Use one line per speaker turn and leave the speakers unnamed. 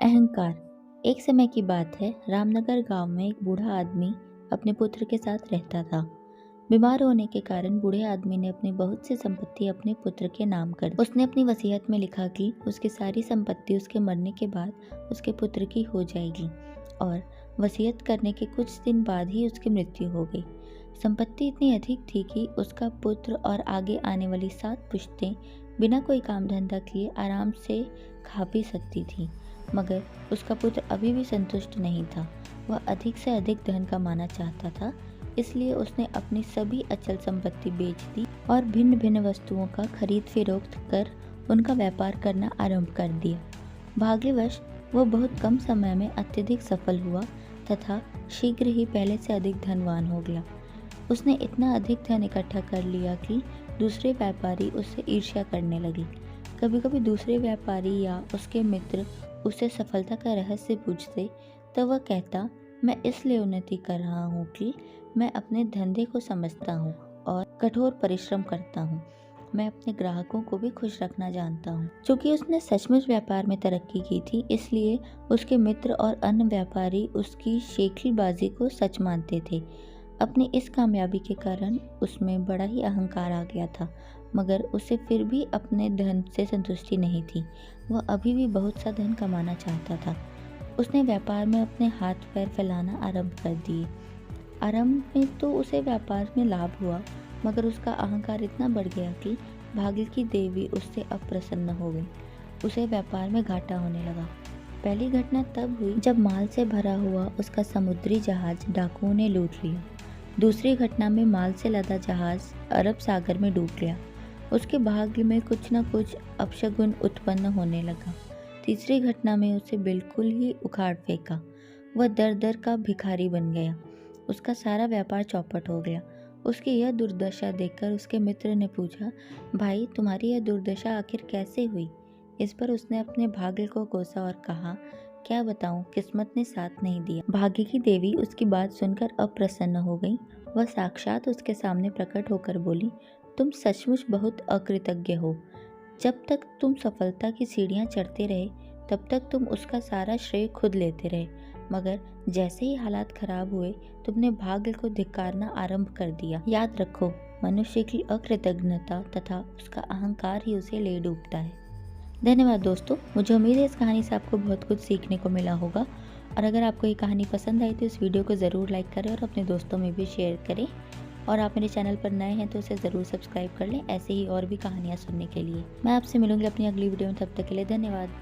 अहंकार। एक समय की बात है, रामनगर गांव में एक बूढ़ा आदमी अपने पुत्र के साथ रहता था। बीमार होने के कारण बूढ़े आदमी ने अपनी बहुत सी संपत्ति अपने पुत्र के नाम कर दी। उसने अपनी वसीयत में लिखा कि उसकी सारी संपत्ति उसके मरने के बाद उसके पुत्र की हो जाएगी और वसीयत करने के कुछ दिन बाद ही उसकी मृत्यु हो गई। संपत्ति इतनी अधिक थी कि उसका पुत्र और आगे आने वाली 7 पुश्तें बिना कोई काम धंधा किए आराम से खा पी सकती थी। मगर उसका पुत्र अभी भी संतुष्ट नहीं था। वह अधिक से अधिक धन कमाना चाहता था, इसलिए उसने अपनी सभी अचल संपत्ति बेच दी और भिन्न भिन्न वस्तुओं का खरीद फरोख्त कर उनका व्यापार करना आरंभ कर दिया। भाग्यवश वह बहुत कम समय में अत्यधिक सफल हुआ तथा शीघ्र ही पहले से अधिक धनवान हो गया। उसने इतना अधिक धन इकट्ठा कर लिया कि दूसरे व्यापारी उससे ईर्ष्या करने लगे। कभी कभी दूसरे व्यापारी या उसके मित्र उससे सफलता का रहस्य पूछते तो वह कहता, मैं इसलिए उन्नति कर रहा हूँ कि मैं अपने धंधे को समझता हूँ और कठोर परिश्रम करता हूँ। मैं अपने ग्राहकों को भी खुश रखना जानता हूँ। चूँकि उसने सचमुच व्यापार में तरक्की की थी, इसलिए उसके मित्र और अन्य व्यापारी उसकी शेखीबाजी को सच मानते थे। अपनी इस कामयाबी के कारण उसमें बड़ा ही अहंकार आ गया था, मगर उसे फिर भी अपने धन से संतुष्टि नहीं थी। वह अभी भी बहुत सा धन कमाना चाहता था। उसने व्यापार में अपने हाथ पैर फैलाना आरंभ कर दिए। आरंभ में तो उसे व्यापार में लाभ हुआ, मगर उसका अहंकार इतना बढ़ गया कि भाग्य की देवी उससे अप्रसन्न हो गई। उसे व्यापार में घाटा होने लगा। पहली घटना तब हुई जब माल से भरा हुआ उसका समुद्री जहाज डाकुओं ने लूट लिया। दूसरी घटना में माल से लदा जहाज अरब सागर में डूब गया। उसके भाग्य में कुछ न कुछ अपशगुन उत्पन्न होने लगा। तीसरी घटना में उसे बिल्कुल ही उखाड़ फेंका। वह दर दर का भिखारी बन गया। उसका सारा व्यापार चौपट हो गया। उसकी यह दुर्दशा देखकर उसके मित्र ने पूछा, भाई तुम्हारी यह दुर्दशा आखिर कैसे हुई? इस पर उसने अपने भाग्य को कोसा और कहा, क्या बताऊं, किस्मत ने साथ नहीं दिया। भाग्य की देवी उसकी बात सुनकर अप्रसन्न हो गई। वह साक्षात उसके सामने प्रकट होकर बोली, तुम सचमुच बहुत अकृतज्ञ हो। जब तक तुम सफलता की सीढ़ियां चढ़ते रहे तब तक तुम उसका सारा श्रेय खुद लेते रहे, मगर जैसे ही हालात खराब हुए तुमने भाग्य को धिक्कारना आरंभ कर दिया। याद रखो, मनुष्य की अकृतज्ञता तथा उसका अहंकार ही उसे ले डूबता है। धन्यवाद दोस्तों। मुझे उम्मीद है इस कहानी से आपको बहुत कुछ सीखने को मिला होगा, और अगर आपको ये कहानी पसंद आई तो इस वीडियो को ज़रूर लाइक करें और अपने दोस्तों में भी शेयर करें। और आप मेरे चैनल पर नए हैं तो इसे ज़रूर सब्सक्राइब कर लें, ऐसे ही और भी कहानियाँ सुनने के लिए। मैं आपसे मिलूंगी अपनी अगली वीडियो में, तब तक के लिए धन्यवाद।